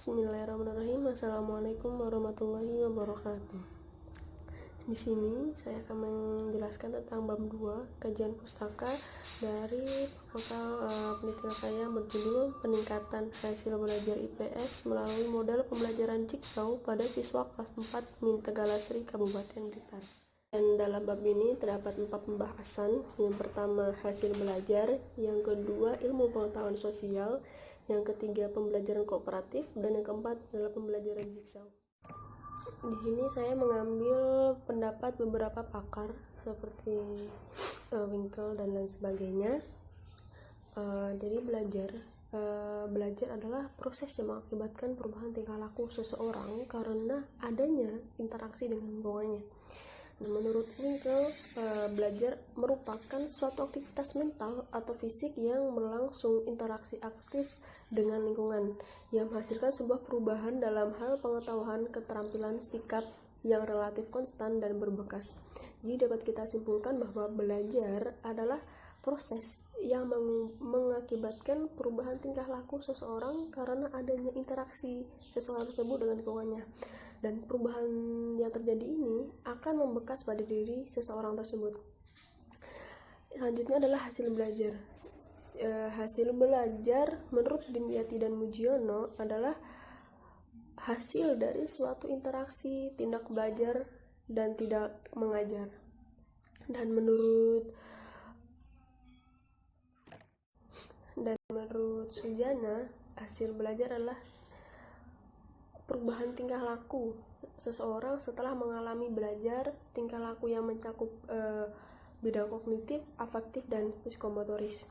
Bismillahirrahmanirrahim. Assalamualaikum warahmatullahi wabarakatuh. Di sini saya akan menjelaskan tentang bab 2 kajian pustaka dari proposal penelitian saya berjudul peningkatan hasil belajar IPS melalui model pembelajaran Jigsaw pada siswa kelas 4 Min Tegalasri Kabupaten Blitar. Dan dalam bab ini terdapat 4 pembahasan. Yang pertama hasil belajar, yang kedua ilmu pengetahuan sosial, yang ketiga pembelajaran kooperatif, dan yang keempat adalah pembelajaran Jigsaw. Di sini saya mengambil pendapat beberapa pakar seperti Winkel dan lain sebagainya. Jadi belajar adalah proses yang mengakibatkan perubahan tingkah laku seseorang karena adanya interaksi dengan lingkungannya. Menurut Winkel, belajar merupakan suatu aktivitas mental atau fisik yang berlangsung interaksi aktif dengan lingkungan yang menghasilkan sebuah perubahan dalam hal pengetahuan, keterampilan, sikap yang relatif konstan dan berbekas. Jadi dapat kita simpulkan bahwa belajar adalah proses yang mengakibatkan perubahan tingkah laku seseorang karena adanya interaksi seseorang tersebut dengan lingkungannya. Dan perubahan yang terjadi ini akan membekas pada diri seseorang tersebut. Selanjutnya adalah hasil belajar. Hasil belajar menurut Dimyati dan Mujiono adalah hasil dari suatu interaksi, tindak belajar, dan tidak mengajar. Dan menurut Sujana, hasil belajar adalah perubahan tingkah laku seseorang setelah mengalami belajar tingkah laku yang mencakup bidang kognitif, afektif, dan psikomotoris.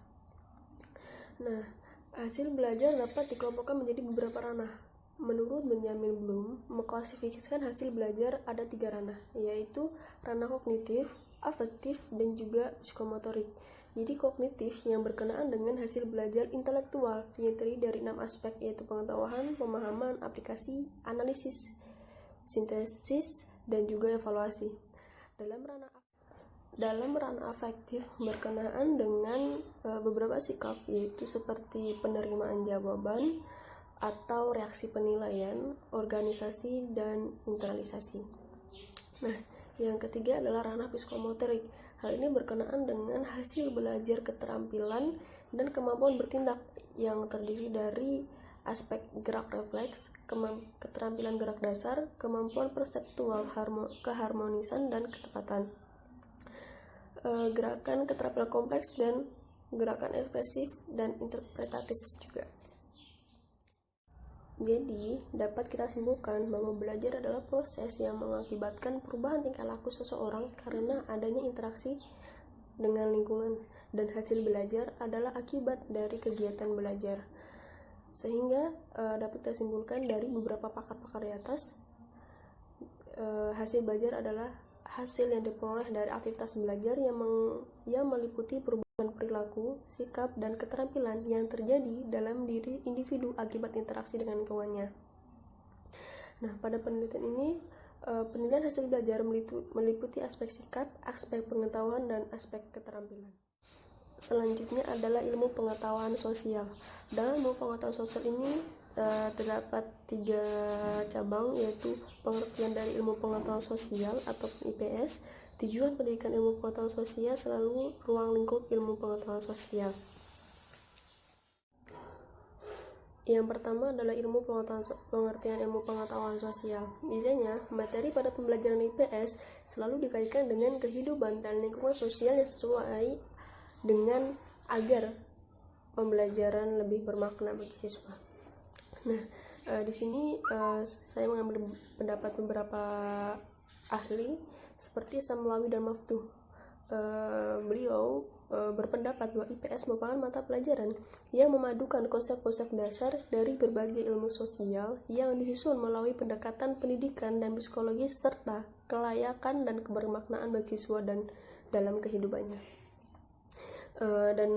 Nah, hasil belajar dapat dikelompokkan menjadi beberapa ranah. Menurut Benjamin Bloom, mengklasifikasikan hasil belajar ada 3 ranah, yaitu ranah kognitif, afektif, dan juga psikomotorik. Jadi kognitif yang berkenaan dengan hasil belajar intelektual yang terdiri dari 6 aspek, yaitu pengetahuan, pemahaman, aplikasi, analisis, sintesis, dan juga evaluasi. Dalam ranah afektif berkenaan dengan beberapa sikap, yaitu seperti penerimaan jawaban atau reaksi penilaian, organisasi, dan internalisasi. Nah, yang ketiga adalah ranah psikomotorik. Hal ini berkenaan dengan hasil belajar keterampilan dan kemampuan bertindak yang terdiri dari aspek gerak refleks, keterampilan gerak dasar, kemampuan perseptual, keharmonisan, dan ketepatan. Gerakan keterampilan kompleks dan gerakan ekspresif dan interpretatif juga. Jadi, dapat kita simpulkan bahwa belajar adalah proses yang mengakibatkan perubahan tingkah laku seseorang karena adanya interaksi dengan lingkungan, dan hasil belajar adalah akibat dari kegiatan belajar. Sehingga dapat kita simpulkan dari beberapa pakar-pakar di atas, hasil belajar adalah hasil yang diperoleh dari aktivitas belajar yang meliputi perubahan perilaku, sikap, dan keterampilan yang terjadi dalam diri individu akibat interaksi dengan lingkungannya. Nah, pada penelitian ini, penilaian hasil belajar meliputi aspek sikap, aspek pengetahuan, dan aspek keterampilan. Selanjutnya adalah ilmu pengetahuan sosial. Dalam ilmu pengetahuan sosial ini terdapat 3 cabang, yaitu pengertian dari ilmu pengetahuan sosial atau IPS. Tujuan pendidikan ilmu pengetahuan sosial selalu ruang lingkup ilmu pengetahuan sosial. Yang pertama adalah pengertian ilmu pengetahuan sosial. Biasanya, materi pada pembelajaran IPS selalu dikaitkan dengan kehidupan dan lingkungan sosial yang sesuai dengan agar pembelajaran lebih bermakna bagi siswa. Nah, di sini saya mengambil pendapat beberapa ahli seperti Samlawi dan Maftuh. Beliau berpendapat bahwa IPS merupakan mata pelajaran yang memadukan konsep-konsep dasar dari berbagai ilmu sosial yang disusun melalui pendekatan pendidikan dan psikologi serta kelayakan dan kebermaknaan bagi siswa dan dalam kehidupannya. Dan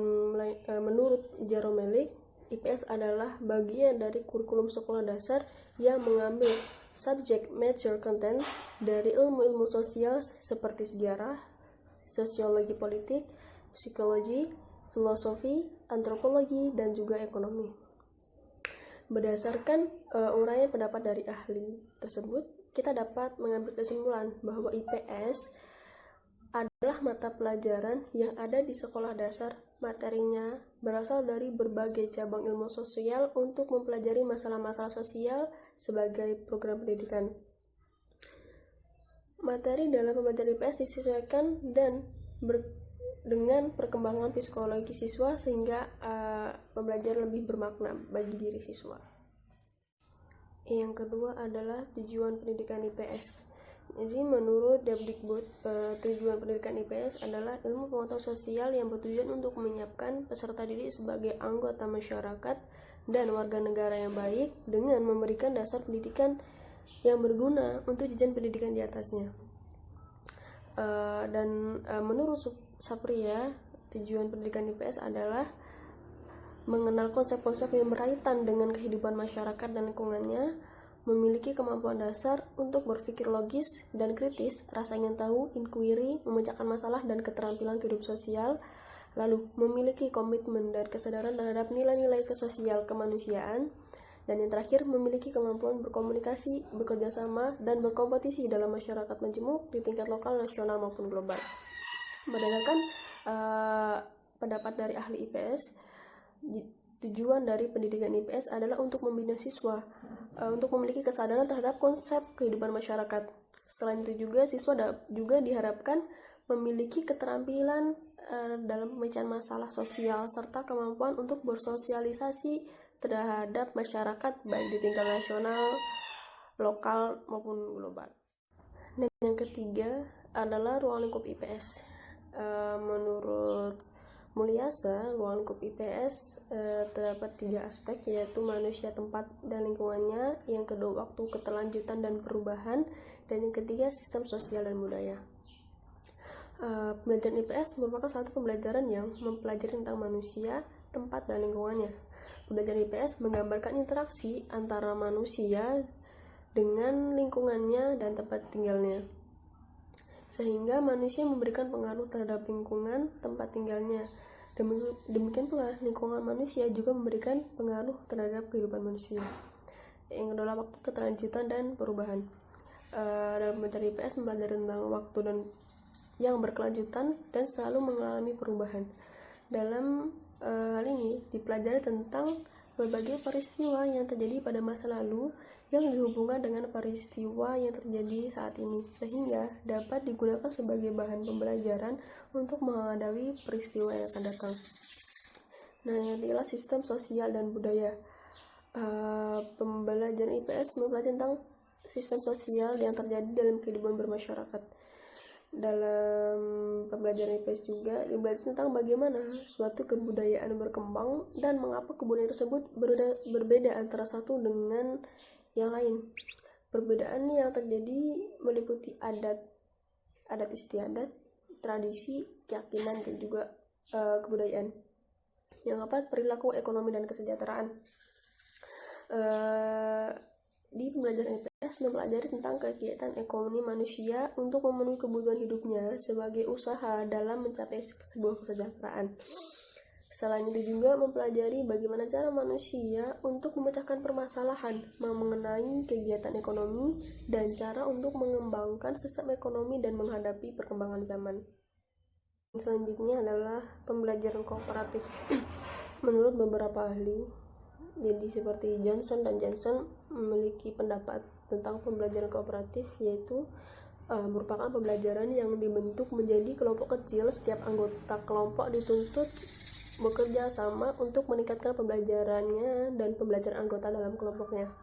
menurut Jerome Malik, IPS adalah bagian dari kurikulum sekolah dasar yang mengambil subject matter content dari ilmu-ilmu sosial seperti sejarah, sosiologi politik, psikologi, filosofi, antropologi, dan juga ekonomi. Berdasarkan uraian pendapat dari ahli tersebut, kita dapat mengambil kesimpulan bahwa IPS adalah mata pelajaran yang ada di sekolah dasar. Materinya berasal dari berbagai cabang ilmu sosial untuk mempelajari masalah-masalah sosial sebagai program pendidikan. Materi dalam pembelajaran IPS disesuaikan dengan perkembangan psikologi siswa sehingga pembelajaran lebih bermakna bagi diri siswa. Yang kedua adalah tujuan pendidikan IPS. Jadi menurut Depdikbud, tujuan pendidikan IPS adalah ilmu pengetahuan sosial yang bertujuan untuk menyiapkan peserta didik sebagai anggota masyarakat dan warga negara yang baik dengan memberikan dasar pendidikan yang berguna untuk jenjang pendidikan di atasnya. Menurut Sapria, tujuan pendidikan IPS adalah mengenal konsep-konsep yang berkaitan dengan kehidupan masyarakat dan lingkungannya, memiliki kemampuan dasar untuk berpikir logis dan kritis, rasa ingin tahu, inquiry, memecahkan masalah, dan keterampilan kehidupan sosial, lalu memiliki komitmen dan kesadaran terhadap nilai-nilai kesosial kemanusiaan, dan yang terakhir memiliki kemampuan berkomunikasi, bekerja sama, dan berkompetisi dalam masyarakat majemuk di tingkat lokal, nasional, maupun global. Berdasarkan pendapat dari ahli IPS, tujuan dari pendidikan IPS adalah untuk membina siswa untuk memiliki kesadaran terhadap konsep kehidupan masyarakat. Selain itu juga siswa juga diharapkan memiliki keterampilan dalam pemecahan masalah sosial serta kemampuan untuk bersosialisasi terhadap masyarakat baik di tingkat nasional, lokal maupun global. Dan yang ketiga adalah ruang lingkup IPS. Menurut Mulyasa, ruang lingkup IPS terdapat 3 aspek, yaitu manusia, tempat, dan lingkungannya. Yang kedua, waktu, keterlanjutan, dan perubahan. Dan yang ketiga, sistem sosial dan budaya. Pembelajaran IPS merupakan satu pembelajaran yang mempelajari tentang manusia, tempat, dan lingkungannya. Pembelajaran IPS menggambarkan interaksi antara manusia dengan lingkungannya dan tempat tinggalnya, sehingga manusia memberikan pengaruh terhadap lingkungan tempat tinggalnya. Demikian pula lingkungan manusia juga memberikan pengaruh terhadap kehidupan manusia. Yang kedua, waktu, keterlanjutan, dan perubahan. Dalam pembelajaran IPS mempelajari tentang waktu dan yang berkelanjutan dan selalu mengalami perubahan. Dalam hal ini dipelajari tentang berbagai peristiwa yang terjadi pada masa lalu yang dihubungkan dengan peristiwa yang terjadi saat ini, sehingga dapat digunakan sebagai bahan pembelajaran untuk menghadapi peristiwa yang akan datang. Nah, yang ketiga, sistem sosial dan budaya. Pembelajaran IPS mempelajari tentang sistem sosial yang terjadi dalam kehidupan bermasyarakat. Dalam pembelajaran IPS juga dibahas tentang bagaimana suatu kebudayaan berkembang dan mengapa kebudayaan tersebut berbeda antara satu dengan yang lain. Perbedaan yang terjadi meliputi adat istiadat, tradisi, keyakinan, dan juga kebudayaan. Yang keempat, perilaku, ekonomi, dan kesejahteraan. Di pembelajaran IPS mempelajari tentang kegiatan ekonomi manusia untuk memenuhi kebutuhan hidupnya sebagai usaha dalam mencapai sebuah kesejahteraan. Selain itu juga mempelajari bagaimana cara manusia untuk memecahkan permasalahan mengenai kegiatan ekonomi dan cara untuk mengembangkan sistem ekonomi dan menghadapi perkembangan zaman. Selanjutnya adalah pembelajaran kooperatif. Menurut beberapa ahli, jadi seperti Johnson dan Johnson memiliki pendapat tentang pembelajaran kooperatif, yaitu merupakan pembelajaran yang dibentuk menjadi kelompok kecil. Setiap anggota kelompok dituntut bekerja sama untuk meningkatkan pembelajarannya dan pembelajaran anggota dalam kelompoknya.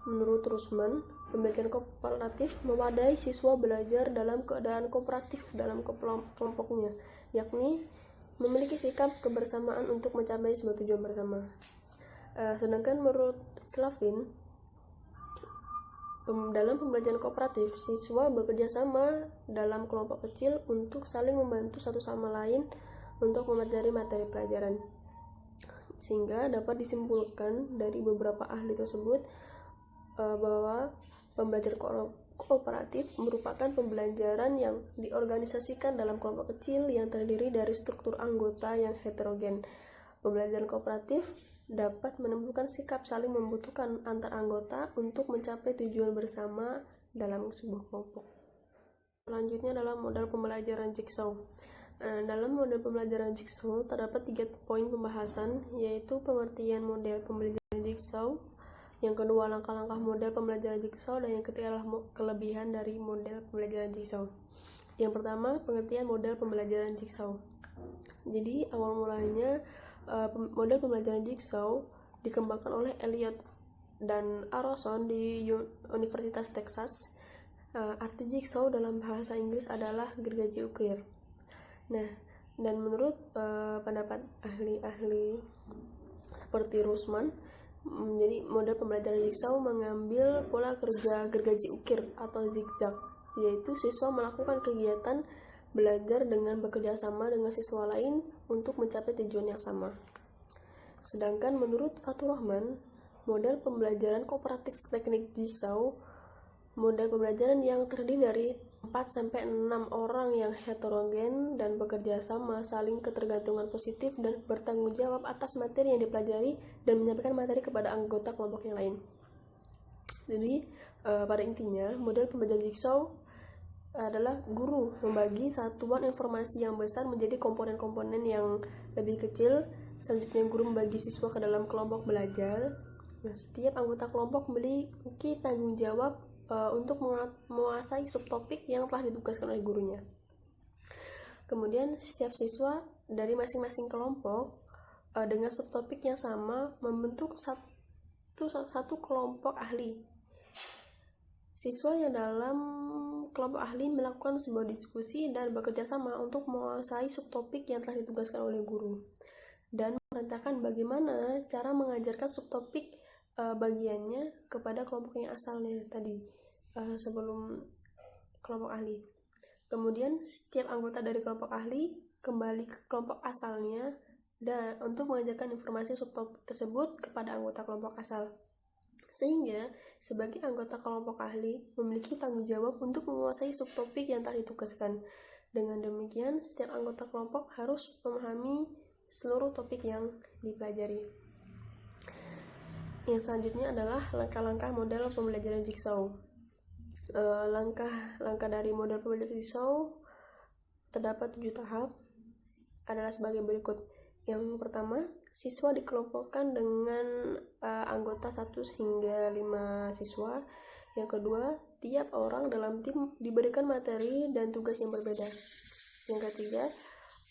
Menurut Rusman, pembelajaran kooperatif mewadai siswa belajar dalam keadaan kooperatif dalam kelompoknya, yakni memiliki sikap kebersamaan untuk mencapai sebuah tujuan bersama. Sedangkan menurut Slavin, dalam pembelajaran kooperatif, siswa bekerja sama dalam kelompok kecil untuk saling membantu satu sama lain untuk mempelajari materi pelajaran. Sehingga dapat disimpulkan dari beberapa ahli tersebut bahwa pembelajaran kooperatif merupakan pembelajaran yang diorganisasikan dalam kelompok kecil yang terdiri dari struktur anggota yang heterogen. Pembelajaran kooperatif dapat menemukan sikap saling membutuhkan antar anggota untuk mencapai tujuan bersama dalam sebuah kelompok. Selanjutnya adalah model pembelajaran Jigsaw. Dalam model pembelajaran Jigsaw terdapat 3 poin pembahasan, yaitu pengertian model pembelajaran Jigsaw, yang kedua langkah-langkah model pembelajaran Jigsaw, dan yang ketiga adalah kelebihan dari model pembelajaran Jigsaw. Yang pertama, pengertian model pembelajaran Jigsaw. Jadi awal mulanya model pembelajaran Jigsaw dikembangkan oleh Eliot dan Aronson di Universitas Texas. Arti jigsaw dalam bahasa Inggris adalah gergaji ukir. Nah, dan menurut pendapat ahli-ahli seperti Rusman, jadi model pembelajaran jigsaw mengambil pola kerja gergaji ukir atau zigzag, yaitu siswa melakukan kegiatan belajar dengan bekerja sama dengan siswa lain untuk mencapai tujuan yang sama. Sedangkan menurut Fathur Rahman, model pembelajaran kooperatif teknik jigsaw, model pembelajaran yang terdiri dari 4-6 orang yang heterogen dan bekerja sama, saling ketergantungan positif dan bertanggung jawab atas materi yang dipelajari dan menyampaikan materi kepada anggota kelompok yang lain. Jadi pada intinya model pembelajaran jigsaw adalah guru membagi satuan informasi yang besar menjadi komponen-komponen yang lebih kecil. Selanjutnya guru membagi siswa ke dalam kelompok belajar. Nah, setiap anggota kelompok memiliki tanggung jawab untuk menguasai subtopik yang telah ditugaskan oleh gurunya. Kemudian setiap siswa dari masing-masing kelompok dengan subtopik yang sama membentuk satu kelompok ahli. Siswa yang dalam kelompok ahli melakukan sebuah diskusi dan bekerja sama untuk menguasai subtopik yang telah ditugaskan oleh guru dan merancangkan bagaimana cara mengajarkan subtopik bagiannya kepada kelompok yang asalnya tadi sebelum kelompok ahli. Kemudian setiap anggota dari kelompok ahli kembali ke kelompok asalnya dan untuk mengajarkan informasi subtopik tersebut kepada anggota kelompok asal. Sehingga sebagai anggota kelompok ahli memiliki tanggung jawab untuk menguasai subtopik yang telah ditugaskan. Dengan demikian, setiap anggota kelompok harus memahami seluruh topik yang dipelajari. Yang selanjutnya adalah langkah-langkah model pembelajaran jigsaw. Langkah dari model pembelajaran jigsaw terdapat 7 tahap, adalah sebagai berikut. Yang pertama, siswa dikelompokkan dengan anggota 1 hingga 5 siswa. Yang kedua, tiap orang dalam tim diberikan materi dan tugas yang berbeda. Yang ketiga,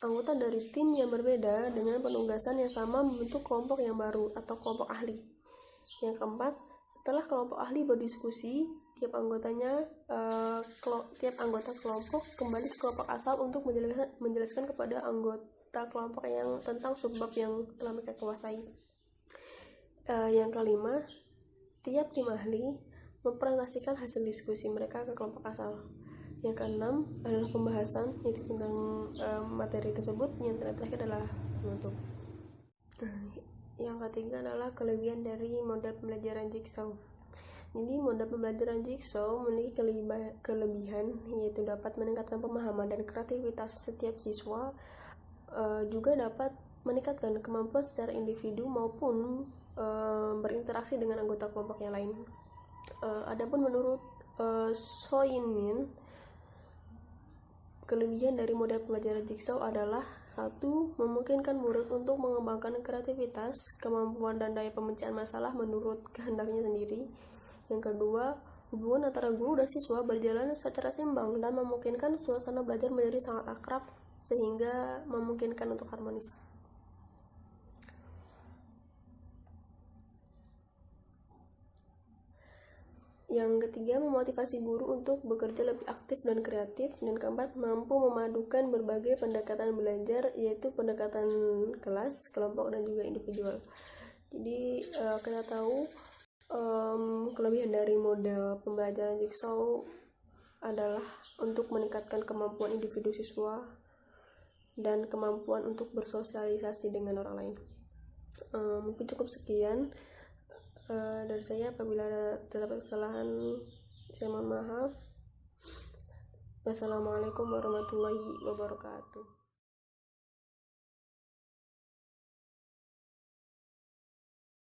anggota dari tim yang berbeda dengan penugasan yang sama membentuk kelompok yang baru atau kelompok ahli. Yang keempat, setelah kelompok ahli berdiskusi, tiap anggota kelompok kembali ke kelompok asal untuk menjelaskan kepada anggota kelompok yang tentang subbab yang telah mereka kuasai. Yang kelima, tiap tim ahli mempresentasikan hasil diskusi mereka ke kelompok asal. Yang keenam adalah pembahasan yaitu tentang materi tersebut. Yang terakhir adalah penutup. Yang ketiga adalah kelebihan dari model pembelajaran jigsaw. Jadi model pembelajaran jigsaw memiliki kelebihan yaitu dapat meningkatkan pemahaman dan kreativitas setiap siswa, juga dapat meningkatkan kemampuan secara individu maupun berinteraksi dengan anggota kelompok yang lain. Adapun menurut So In Min, kelebihan dari model pembelajaran jigsaw adalah 1. Memungkinkan murid untuk mengembangkan kreativitas, kemampuan dan daya pemecahan masalah menurut kehendaknya sendiri. Yang kedua, hubungan antara guru dan siswa berjalan secara seimbang dan memungkinkan suasana belajar menjadi sangat akrab sehingga memungkinkan untuk harmonis. Yang ketiga, memotivasi guru untuk bekerja lebih aktif dan kreatif. Dan keempat, mampu memadukan berbagai pendekatan belajar, yaitu pendekatan kelas, kelompok, dan juga individual. Jadi kita tahu kelebihan dari model pembelajaran jigsaw adalah untuk meningkatkan kemampuan individu siswa dan kemampuan untuk bersosialisasi dengan orang lain. Mungkin cukup sekian dari saya. Apabila terdapat kesalahan, saya mohon maaf. Wassalamualaikum warahmatullahi wabarakatuh.